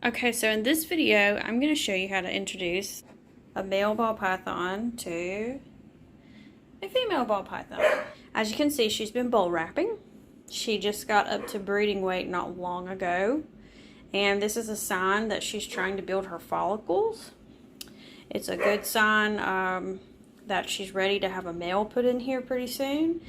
Okay, so in this video, I'm going to show you how to introduce a male ball python to a female ball python. As you can see, she's been bull wrapping. She just got up to breeding weight not long ago, and this is a sign that she's trying to build her follicles. It's a good sign that she's ready to have a male put in here pretty soon.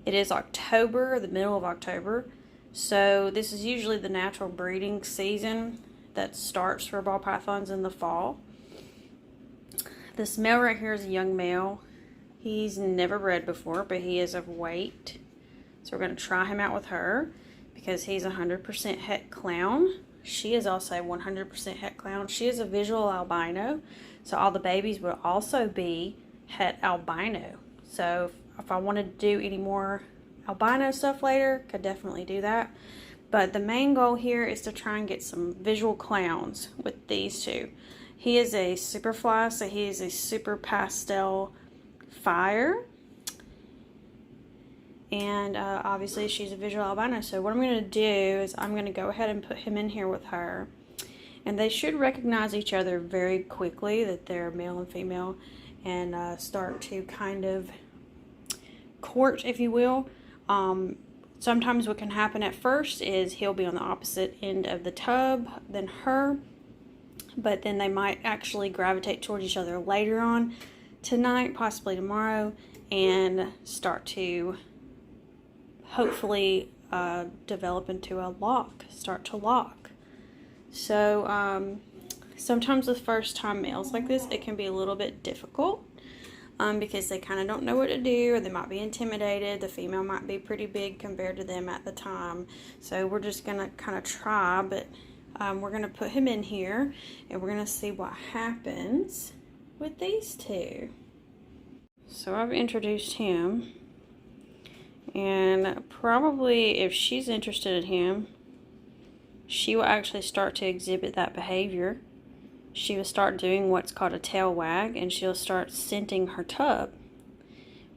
It is October, the middle of October, so this is usually the natural breeding season that starts for ball pythons in the fall. This male right here is a young male. He's never bred before, but he is of weight. So we're going to try him out with her because he's 100% Het Clown. She is also 100% Het Clown. She is a visual albino, so all the babies will also be Het albino. So if I wanted to do any more albino stuff later, could definitely do that. But the main goal here is to try and get some visual clowns with these two. He is a Superfly, so he is a super pastel fire. And obviously she's a visual albino. So what I'm going to do is I'm going to go ahead and put him in here with her. And they should recognize each other very quickly, that they're male and female, and start to kind of court, if you will. Sometimes what can happen at first is he'll be on the opposite end of the tub than her, but then they might actually gravitate towards each other later on tonight, possibly tomorrow, and start to hopefully develop into a lock, start to lock. So sometimes with first time males like this, it can be a little bit difficult. Because they kind of don't know what to do, or they might be intimidated. The female might be pretty big compared to them at the time. So we're just going to kind of try, but we're going to put him in here, and we're going to see what happens with these two. So I've introduced him, and probably if she's interested in him, she will actually start to exhibit that behavior. She will start doing what's called a tail wag, and she'll start scenting her tub,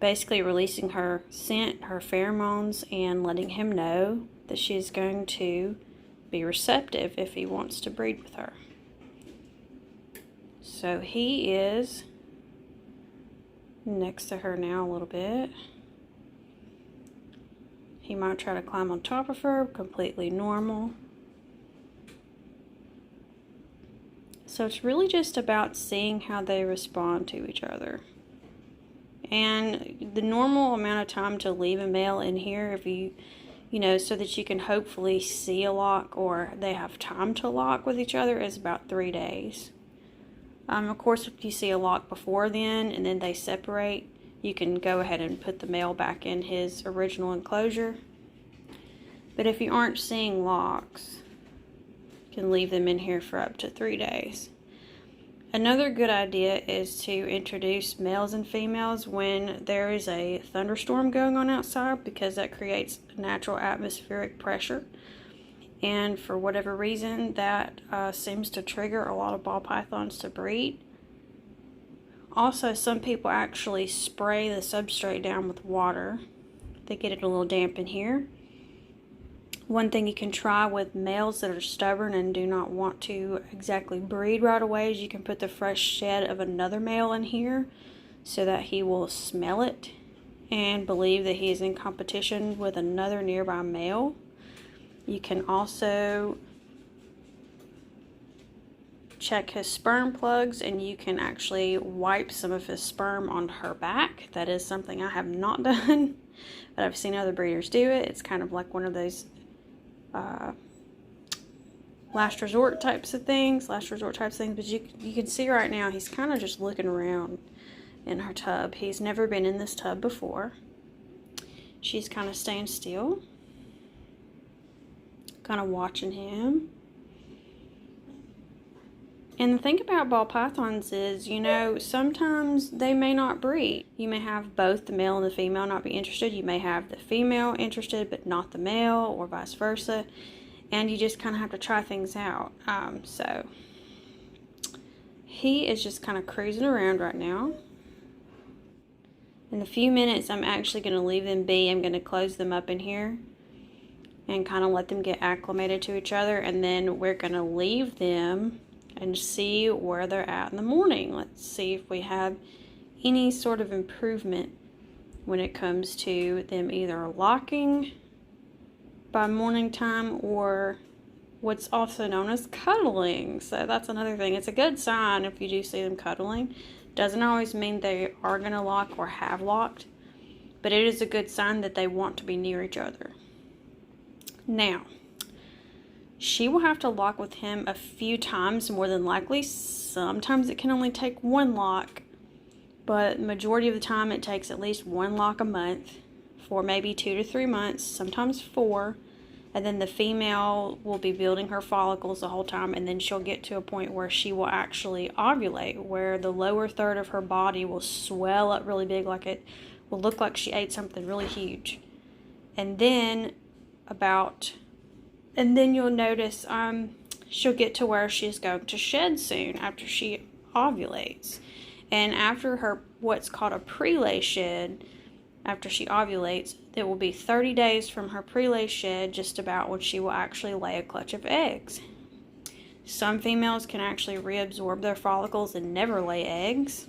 basically releasing her scent, her pheromones, and letting him know that she's going to be receptive if he wants to breed with her. So he is next to her now a little bit. He might try to climb on top of her, completely normal. So it's really just about seeing how they respond to each other. And the normal amount of time to leave a male in here, if you know, so that you can hopefully see a lock or they have time to lock with each other, is about 3 days. Of course, if you see a lock before then and then they separate, you can go ahead and put the male back in his original enclosure. But if you aren't seeing locks, can leave them in here for up to 3 days. Another good idea is to introduce males and females when there is a thunderstorm going on outside, because that creates natural atmospheric pressure, and for whatever reason that seems to trigger a lot of ball pythons to breed. Also, some people actually spray the substrate down with water. They get it a little damp in here. One thing you can try with males that are stubborn and do not want to exactly breed right away is you can put the fresh shed of another male in here so that he will smell it and believe that he is in competition with another nearby male. You can also check his sperm plugs, and you can actually wipe some of his sperm on her back. That is something I have not done, but I've seen other breeders do it. It's kind of like one of those last resort types of things, but you can see right now he's kind of just looking around in her tub. He's never been in this tub before. She's kind of staying still, kind of watching him. And the thing about ball pythons is, you know, sometimes they may not breed. You may have both the male and the female not be interested. You may have the female interested but not the male, or vice versa. And you just kind of have to try things out. So he is just kind of cruising around right now. In a few minutes, I'm actually going to leave them be. I'm going to close them up in here. and kind of let them get acclimated to each other, and then we're going to leave them and see where they're at in the morning. Let's see if we have any sort of improvement when it comes to them either locking by morning time or what's also known as cuddling. So that's another thing. It's a good sign if you do see them cuddling. Doesn't always mean they are going to lock or have locked, but it is a good sign that they want to be near each other. Now, she will have to lock with him a few times, more than likely. Sometimes it can only take one lock, but majority of the time it takes at least one lock a month for maybe 2 to 3 months, sometimes 4. And then the female will be building her follicles the whole time, and then she'll get to a point where she will actually ovulate, where the lower third of her body will swell up really big, like it will look like she ate something really huge. And then you'll notice she'll get to where she's going to shed soon after she ovulates. And after her what's called a prelay shed, after she ovulates, it will be 30 days from her prelay shed just about when she will actually lay a clutch of eggs. Some females can actually reabsorb their follicles and never lay eggs.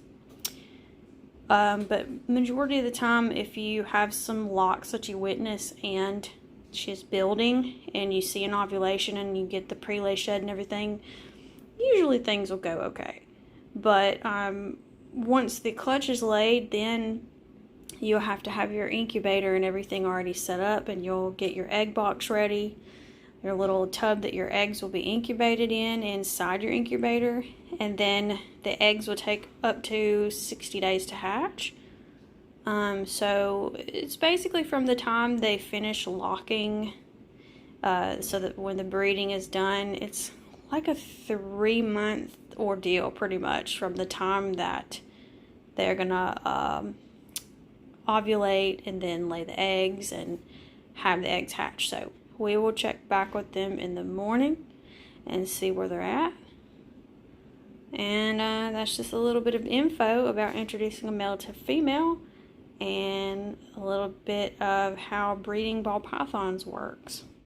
But majority of the time, if you have some locks that you witness and she's building and you see an ovulation and you get the prelay shed and everything, usually things will go okay. But once the clutch is laid, then you'll have to have your incubator and everything already set up, and you'll get your egg box ready, your little tub that your eggs will be incubated in inside your incubator, and then the eggs will take up to 60 days to hatch. So it's basically from the time they finish locking, so that when the breeding is done, it's like a 3-month ordeal pretty much from the time that they're gonna ovulate and then lay the eggs and have the eggs hatch. So we will check back with them in the morning and see where they're at. And that's just a little bit of info about introducing a male to female and a little bit of how breeding ball pythons works.